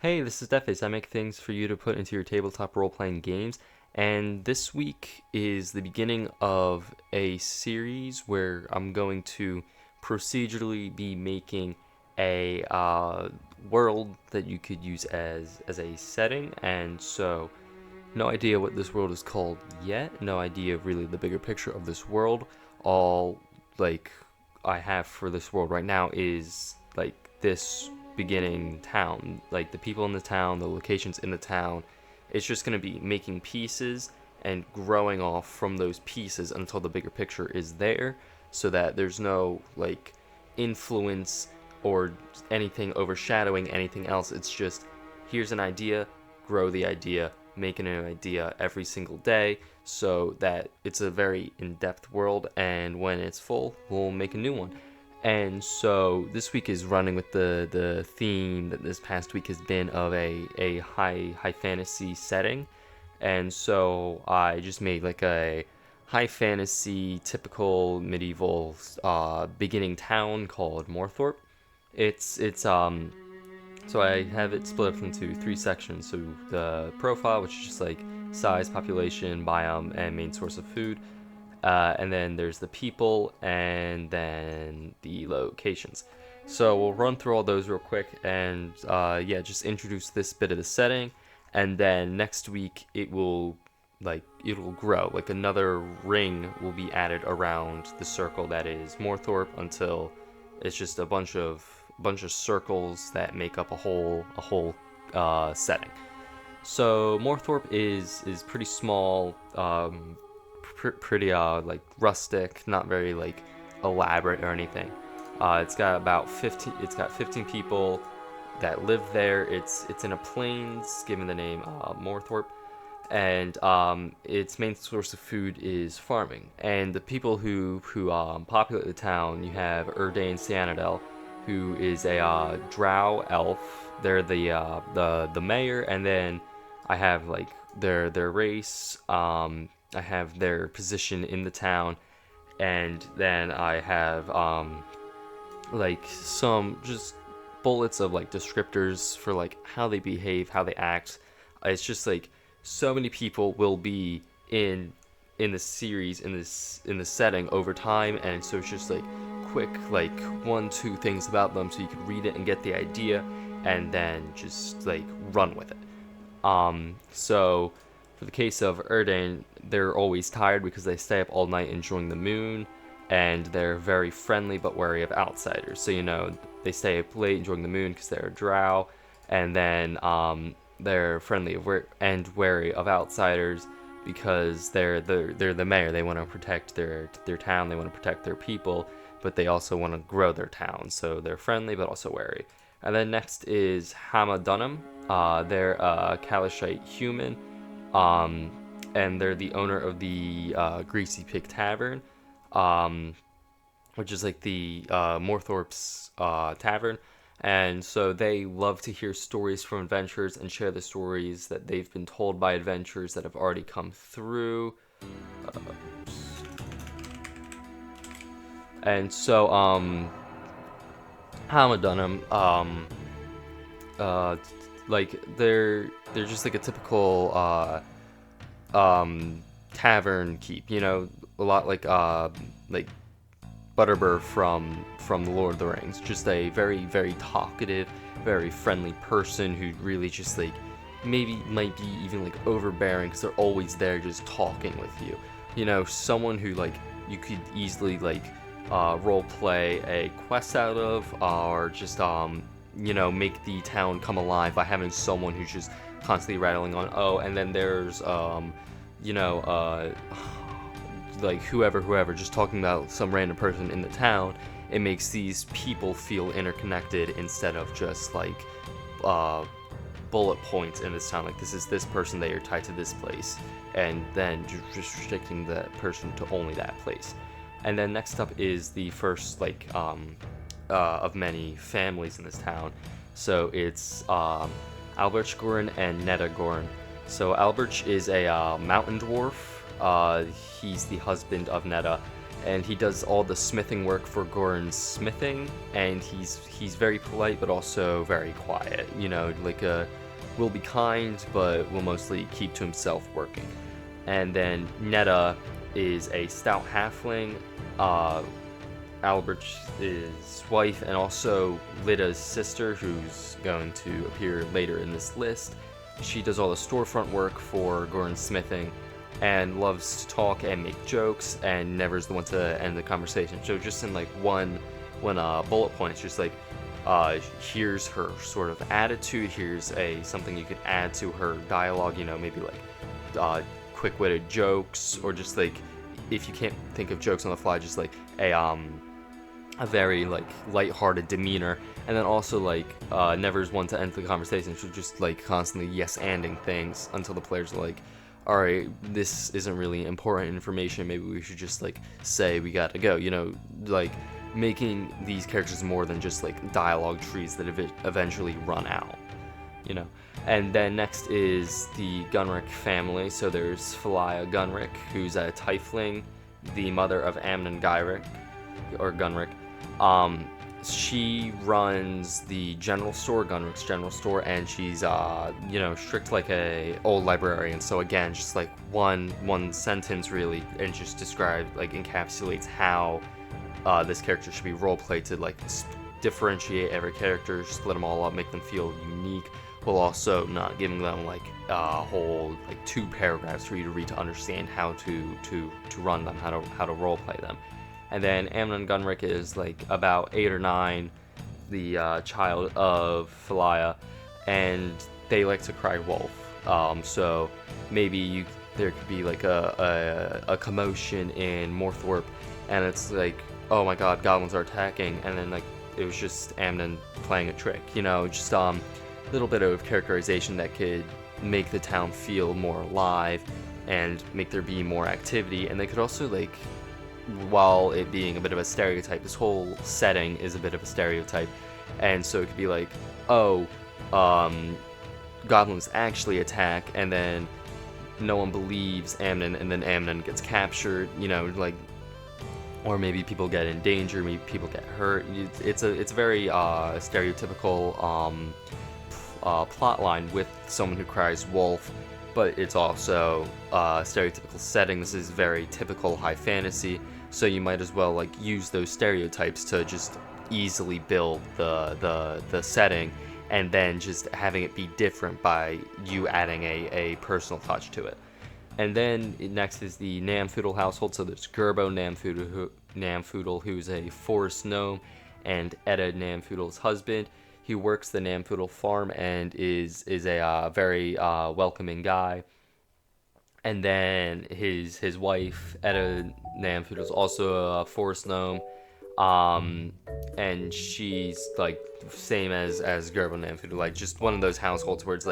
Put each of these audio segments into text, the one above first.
Hey, this is Deface. I make things for you to put into your tabletop role-playing games, and this week is the beginning of a series where I'm going to procedurally be making a world that you could use as a setting, and so no idea what this world is called yet, no idea really the bigger picture of this world. All like I have for this world right now is like this beginning town, like the people in the town, the locations in the town. It's just going to be making pieces and growing off from those pieces until the bigger picture is there, so that there's no like influence or anything overshadowing anything else. It's just here's an idea, grow the idea, make a new idea every single day, so that it's a very in-depth world, and when it's full, we'll make a new one. And so this week is running with the theme that this past week has been of a high fantasy setting. And so I just made like a high fantasy typical medieval beginning town called Morthorpe. It's so I have it split up into three sections. So the profile, which is just like size, population, biome, and main source of food. And then there's the people, and then the locations. So we'll run through all those real quick, and yeah, just introduce this bit of the setting, and then next week it'll grow. Like another ring will be added around the circle that is Morthorpe until it's just a bunch of circles that make up a whole setting. So Morthorpe is pretty small, pretty like rustic, not very like elaborate or anything. It's got about 15. It's got 15 people that live there. It's in a plains, given the name Morthorpe, and its main source of food is farming. And the people who populate the town, you have Erdain Cyanidel, who is a drow elf. They're the mayor, and then I have like their race. I have their position in the town, and then I have like some just bullets of like descriptors for like how they behave, how they act. It's just like so many people will be in the series, in the setting over time, and so it's just like quick like 1-2 things about them so you can read it and get the idea, and then just like run with it. So for the case of Erdain, they're always tired because they stay up all night enjoying the moon, and they're very friendly but wary of outsiders. So, they stay up late enjoying the moon because they're a drow, and then they're friendly and wary of outsiders because they're the mayor. They want to protect their town, they want to protect their people, but they also want to grow their town. So they're friendly but also wary. And then next is Hama Dunham. They're a Kalashite human. And they're the owner of the Greasy Pig Tavern, which is like the Morthorpe's tavern. And so they love to hear stories from adventurers and share the stories that they've been told by adventurers that have already come through. And so, Hamadunham, like they're just like a typical tavern keep, a lot like Butterbur from the Lord of the Rings. Just a very, very talkative, very friendly person who really just like maybe might be even like overbearing because they're always there just talking with you. Someone who like you could easily like role play a quest out of, or just make the town come alive by having someone who's just constantly rattling on. Oh, and then there's like whoever just talking about some random person in the town. It makes these people feel interconnected instead of just like bullet points in this town. Like, this is this person, they are tied to this place, and then just restricting that person to only that place. And then next up is the first like of many families in this town. So it's Alberch Gorin and Netta Gorin. So Alberch is a mountain dwarf. He's the husband of Netta, and he does all the smithing work for Goran's smithing, and he's very polite but also very quiet. Will be kind but will mostly keep to himself working. And then Netta is a stout halfling, Albert's wife, and also Lyda's sister, who's going to appear later in this list. She does all the storefront work for Goran's smithing, and loves to talk and make jokes, and never is the one to end the conversation. So just in one bullet point, it's just here's her sort of attitude. Here's something you could add to her dialogue. Maybe quick-witted jokes, or just if you can't think of jokes on the fly, just a very light-hearted demeanor. And then also never's one to end the conversation. She'll just constantly yes-anding things until the players are all right, this isn't really important information, maybe we should just say we gotta go, making these characters more than just dialogue trees that eventually run out. And then next is the Gunrick family. So there's Phalia Gunrick, who's a tiefling, the mother of Amnon Gunrick. She runs the general store, Gunrick's general store, and she's strict like a old librarian. So again, just one sentence really, and just encapsulates how this character should be roleplayed to differentiate every character, split them all up, make them feel unique, while also not giving them a whole 2 paragraphs for you to read to understand how to run them, how to roleplay them. And then Amnon Gunrick is about 8 or 9, the child of Phalia, and they like to cry wolf. So maybe there could be a commotion in Morthorpe, and it's oh my god, goblins are attacking, and then it was just Amnon playing a trick. Just little bit of characterization that could make the town feel more alive and make there be more activity. And they could also while it being a bit of a stereotype, this whole setting is a bit of a stereotype, and so it could be goblins actually attack, and then no one believes Amnon, and then Amnon gets captured, or maybe people get in danger, maybe people get hurt. It's a very stereotypical plot line with someone who cries wolf, but it's also a stereotypical setting. This is very typical high fantasy, so you might as well use those stereotypes to just easily build the setting, and then just having it be different by you adding a personal touch to it. And then next is the Namfoodle household. So there's Gerbo Namfoodle, who's a forest gnome, and Etta Namfoodle's husband. He works the Namfoodle farm and is a very welcoming guy. And then his wife, Etta Namfoodle, is also a forest gnome, and she's same as Gerbo Namfoodle, just one of those households where it's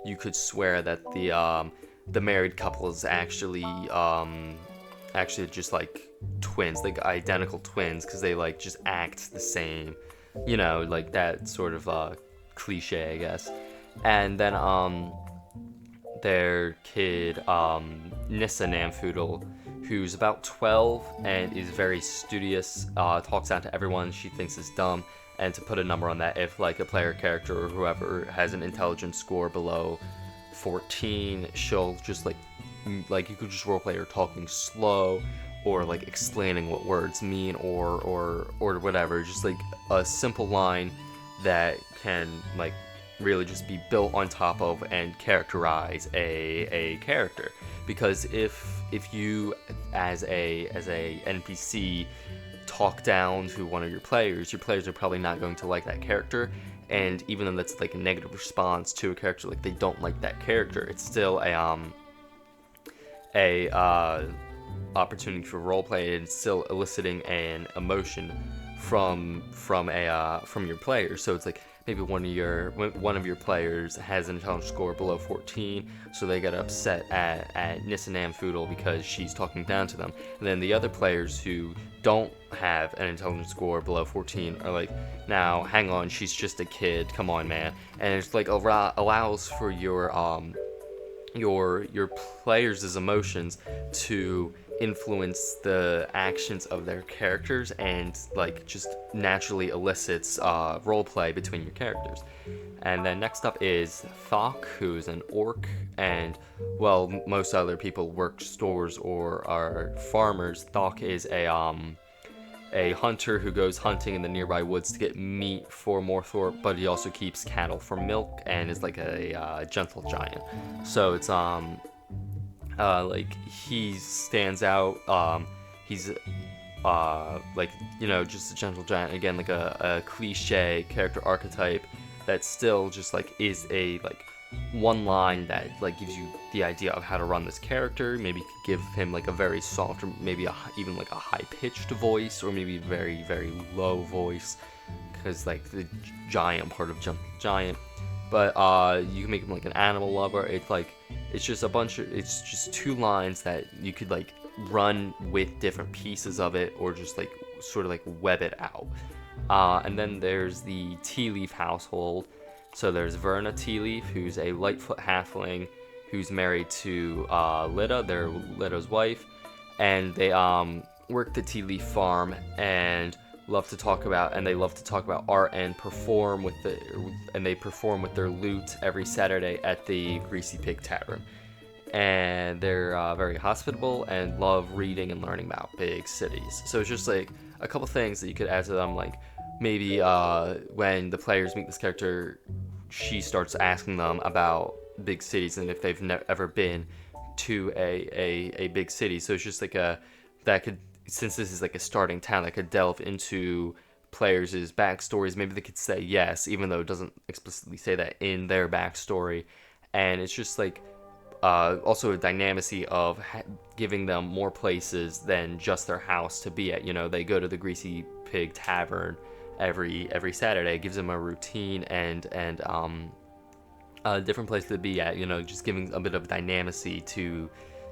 you could swear that the married couple is actually just twins, identical twins, because they just act the same, that sort of cliche, I guess. And then their kid, Nissa Namfoodle, who's about 12 and is very studious, talks out to everyone she thinks is dumb. And to put a number on that, if a player character or whoever has an intelligence score below 14, she'll just you could just roleplay her talking slow, or explaining what words mean, or whatever, just a simple line that can really just be built on top of and characterize a character. Because if you as a NPC talk down to one of your players are probably not going to like that character. And even though that's a negative response to a character, they don't like that character, it's still a opportunity for roleplay, and it's still eliciting an emotion from your players. So it's maybe one of your players has an intelligence score below 14, so they get upset at Nissa Namfoodle because she's talking down to them. And then the other players who don't have an intelligence score below 14 are now hang on, she's just a kid, come on, man. And it's allows for your players' emotions to influence the actions of their characters and like just naturally elicits roleplay between your characters. And then next up is Thok, who's an orc, and well, most other people work stores or are farmers. Thok is a hunter who goes hunting in the nearby woods to get meat for Morthorpe, but he also keeps cattle for milk and is like a gentle giant. So it's like he stands out. He's like, you know, just a gentle giant, again, like a cliche character archetype that still just like is a like one line that like gives you the idea of how to run this character. Maybe give him like a very soft, or maybe even like a high-pitched voice, or maybe very, very low voice, because like the giant part of Gentle Giant. But you can make him like an animal lover. It's just a bunch of, it's just two lines that you could like run with different pieces of it, or just like sort of like web it out. And then there's the Tea Leaf household. So there's Verna Tea Leaf, who's a Lightfoot halfling who's married to Lita, their Lita's wife, and they work the Tea Leaf farm and love to talk about art and perform with their lute every Saturday at the Greasy Pig Tavern. And they're very hospitable and love reading and learning about big cities. So it's just like a couple things that you could add to them, like maybe when the players meet this character, she starts asking them about big cities and if they've ever been to a big city. So it's just like since this is like a starting town, that could delve into players' backstories. Maybe they could say yes, even though it doesn't explicitly say that in their backstory. And it's just like also a dynamicy of giving them more places than just their house to be at. You know, they go to the Greasy Pig Tavern every Saturday. It gives them a routine and a different place to be at. You know, just giving a bit of dynamicy to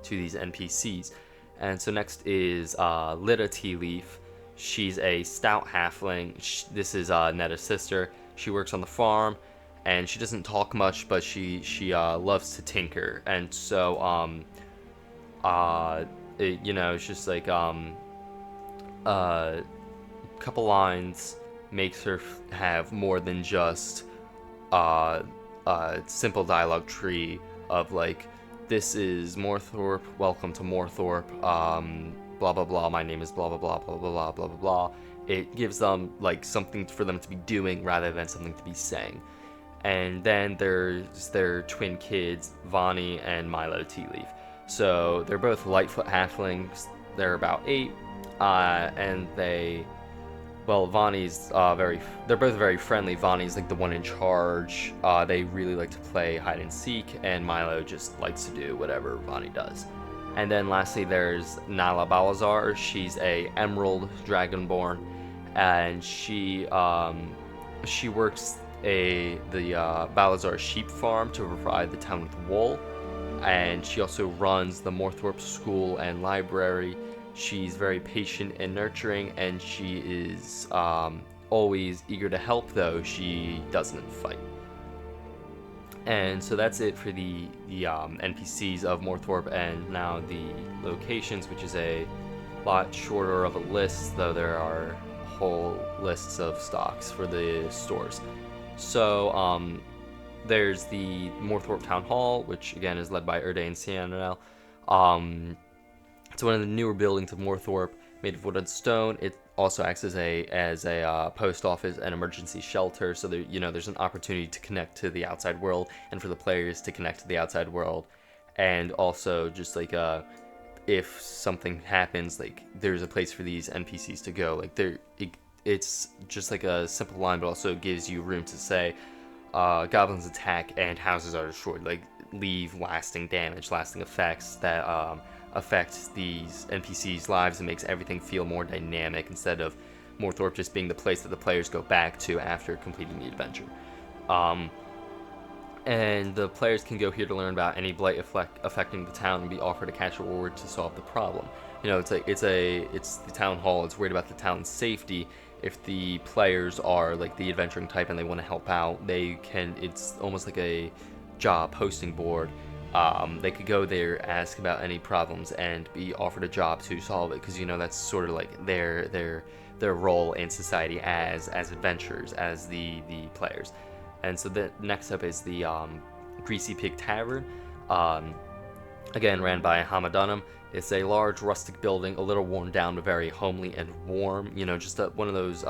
these NPCs. And so next is Lita Tea Leaf. She's a stout halfling. This is Netta's sister. She works on the farm, and she doesn't talk much, but she loves to tinker. And so you know, it's just like a couple lines makes her have more than just a simple dialogue tree of like, this is Morthorpe, welcome to Morthorpe, blah blah blah, my name is blah blah blah blah blah blah blah blah blah. It gives them like something for them to be doing rather than something to be saying. And then there's their twin kids, Vani and Milo Tea Leaf. So they're both Lightfoot halflings. They're about 8, and Vani's they're both very friendly. Vani's like the one in charge. They really like to play hide and seek, and Milo just likes to do whatever Vani does. And then lastly, there's Nala Balazar. She's a Emerald Dragonborn, and she works the Balazar sheep farm to provide the town with wool, and she also runs the Morthorpe School and Library. She's very patient and nurturing, and she is always eager to help, though she doesn't fight. And so that's it for the NPCs of Morthorpe, and now the locations, which is a lot shorter of a list, though there are whole lists of stocks for the stores. So there's the Morthorpe Town Hall, which again is led by Erdain Cianel. It's one of the newer buildings of Morthorpe, made of wood and stone. It also acts as a post office and emergency shelter, so there, you know, there's an opportunity to connect to the outside world, and for the players to connect to the outside world. And also just like if something happens, like there's a place for these NPCs to go. Like it's just like a simple line, but also gives you room to say goblins attack and houses are destroyed, like leave lasting damage, lasting effects that affect these NPCs' lives and makes everything feel more dynamic, instead of Morthorpe just being the place that the players go back to after completing the adventure. And the players can go here to learn about any blight affecting the town and be offered a cash reward to solve the problem. You know, it's the town hall. It's worried about the town's safety. If the players are like the adventuring type and they want to help out, they can. It's almost like a job posting board, They could go there, ask about any problems, and be offered a job to solve it. Because that's sort of like their role in society as adventurers, as the players. And so the next up is the Greasy Pig Tavern. Um, Again, ran by Hama Dunham. It's a large rustic building, a little worn down, but very homely and warm. Just one of those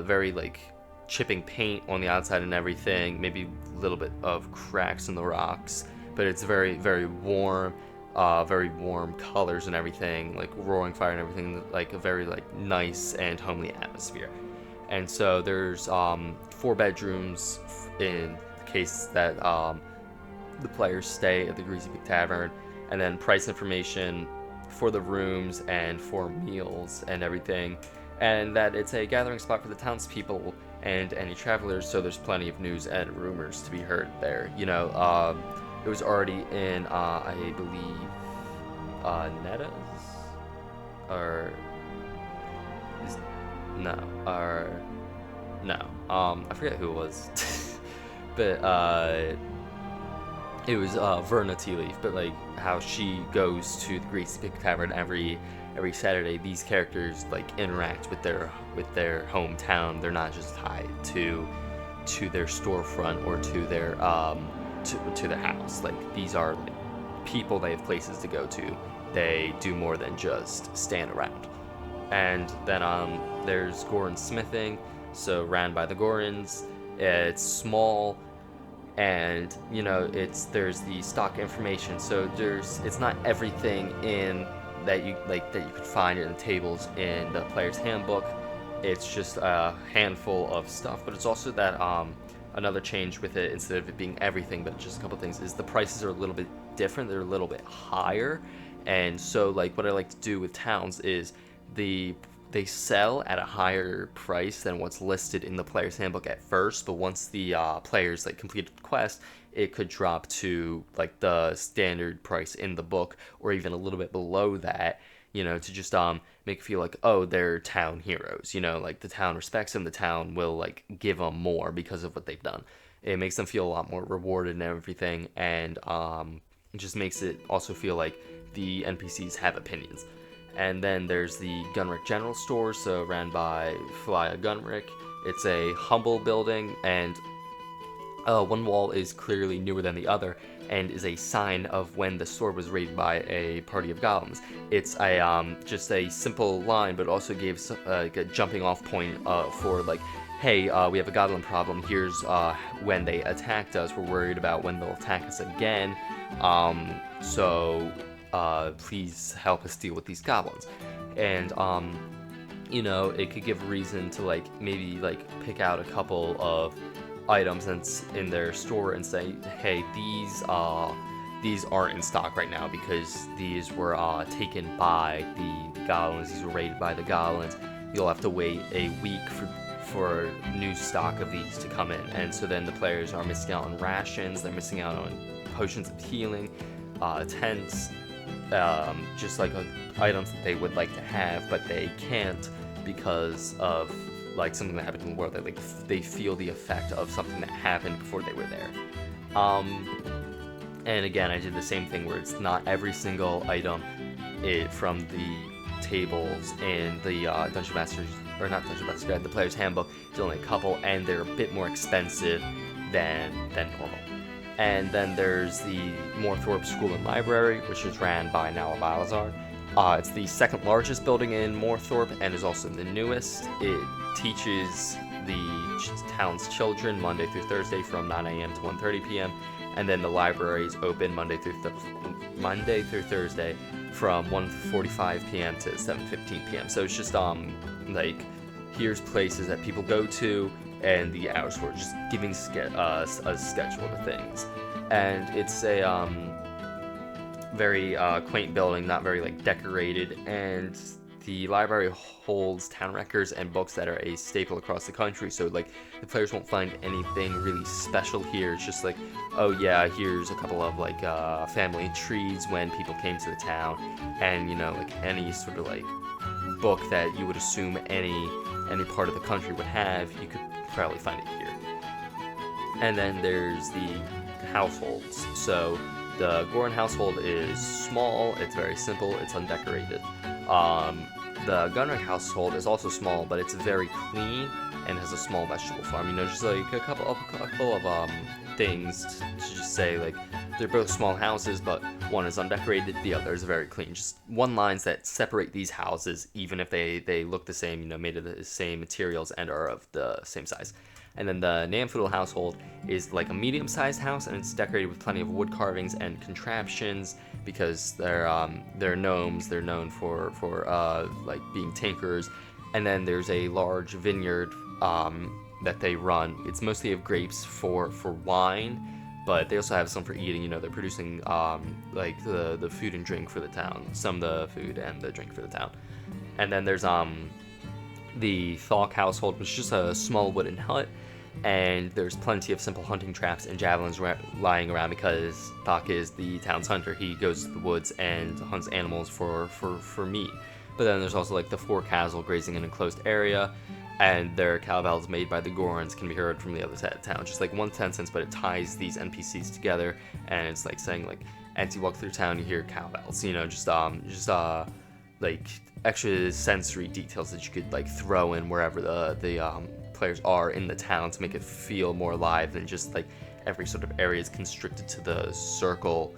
very like chipping paint on the outside and everything. Maybe a little bit of cracks in the rocks, but it's very, very warm. Very warm colors and everything, like roaring fire and everything, like a very like nice and homely atmosphere. And so there's 4 bedrooms in case that the players stay at the Greasy Pig Tavern, and then price information for the rooms and for meals and everything, and that it's a gathering spot for the townspeople and any travelers, so there's plenty of news and rumors to be heard there. It was already in, I believe, Netta's? Or... No. I forget who it was. But, it was Verna Tealeaf, but like how she goes to the Greasy Pig Tavern every Saturday. These characters like interact with their hometown. They're not just tied to their storefront or to their to their house. Like these are like people. They have places to go to. They do more than just stand around. And then there's Gorin Smithing, so ran by the Gorins. It's small. And there's the stock information, so it's not everything in that you could find in the tables in the player's handbook. It's just a handful of stuff, but it's also that another change with it, instead of it being everything but just a couple things, is the prices are a little bit different. They're a little bit higher. And so like what I like to do with towns is they sell at a higher price than what's listed in the player's handbook at first, but once the players like completed the quest, it could drop to like the standard price in the book, or even a little bit below that, to just make it feel like, oh, they're town heroes, like the town respects them, the town will like give them more because of what they've done. It makes them feel a lot more rewarded and everything, and it just makes it also feel like the NPCs have opinions. And then there's the Gunrick General Store, so ran by Flya Gunrick. It's a humble building, and one wall is clearly newer than the other, and is a sign of when the store was raided by a party of goblins. It's a just a simple line, but also gives like a jumping off point for like, hey, we have a goblin problem. Here's when they attacked us. We're worried about when they'll attack us again. So please help us deal with these goblins. And it could give a reason to like maybe like pick out a couple of items in their store and say, hey, these aren't in stock right now because these were taken by the goblins. These were raided by the goblins. You'll have to wait a week for new stock of these to come in. And so then the players are missing out on rations. They're missing out on potions of healing, tents, just like items that they would like to have, but they can't because of like something that happened in the world. They feel the effect of something that happened before they were there. And again, I did the same thing where it's not every single item from the tables in the Dungeon Master's, or not Dungeon Master's Guide, the Player's Handbook. There's only a couple, and they're a bit more expensive than normal. And then there's the Moorthorpe School and Library, which is ran by Nala Balazar. It's the second largest building in Moorthorpe and is also the newest. It teaches the town's children Monday through Thursday from 9 a.m. to 1:30 p.m. And then the library is open Monday through Thursday from 1:45 p.m. to 7:15 p.m. So it's just like here's places that people go to, and the hours for just giving a schedule of things. And it's a very quaint building, not very like decorated, and the library holds town records and books that are a staple across the country, so like the players won't find anything really special here. It's just like, oh yeah, here's a couple of like family trees when people came to the town, and like any sort of like book that you would assume any part of the country would have, you could probably find it here. And then there's the households. So the Goron household is small, it's very simple, it's undecorated. The Gunrick household is also small, but it's very clean and has a small vegetable farm. Just like a couple of things to just say, like, they're both small houses, but one is undecorated, the other is very clean. Just one lines that separate these houses, even if they look the same, made of the same materials and are of the same size. And then the Namfoodle household is like a medium-sized house, and it's decorated with plenty of wood carvings and contraptions because they're gnomes. They're known for like being tinkers. And then there's a large vineyard that they run. It's mostly of grapes for wine, but they also have some for eating. They're producing like the food and drink for the town, some of the food and the drink for the town. And then there's the Thok household, which is just a small wooden hut, and there's plenty of simple hunting traps and javelins lying around because Thok is the town's hunter. He goes to the woods and hunts animals for meat. But then there's also like the forecastle grazing in an enclosed area, and their cowbells made by the Gorons can be heard from the other side of town. Just like one sentence, but it ties these NPCs together, and it's like saying, like, as you walk through town, you hear cowbells. Like extra sensory details that you could like throw in wherever the players are in the town to make it feel more alive than just like every sort of area is constricted to the circle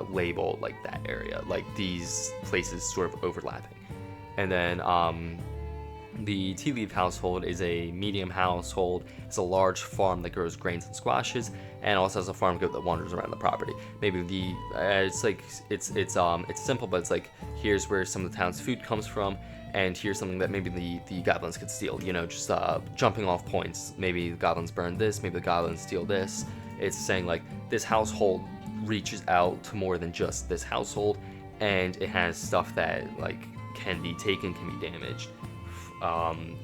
label, like that area, like these places sort of overlapping. And then the Tea Leaf household is a medium household. It's a large farm that grows grains and squashes, and also has a farm goat that wanders around the property. Maybe it's simple, but it's like, here's where some of the town's food comes from, and here's something that maybe the goblins could steal. Just jumping off points. Maybe the goblins burn this, maybe the goblins steal this. It's saying like this household reaches out to more than just this household, and it has stuff that like can be taken, can be damaged,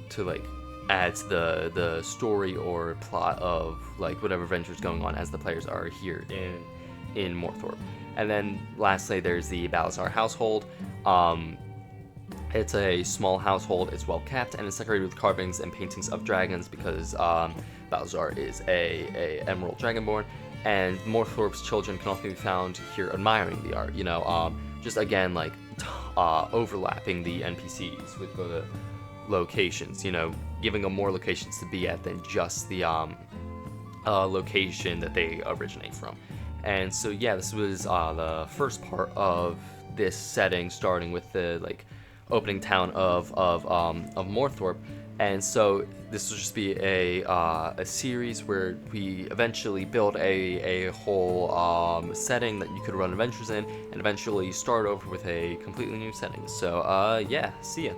to like add to the story or plot of like whatever adventure's going on as the players are here in Morthorpe. And then lastly, there's the Balazar household. It's a small household, it's well kept, and it's decorated with carvings and paintings of dragons because Balazar is a Emerald Dragonborn, and Morthorpe's children can often be found here admiring the art. Just again like overlapping the NPCs with the locations, giving them more locations to be at than just the location that they originate from. And so yeah, this was the first part of this setting, starting with the like opening town of Morthorpe. And so this will just be a series where we eventually build a whole setting that you could run adventures in, and eventually start over with a completely new setting. So yeah, see ya.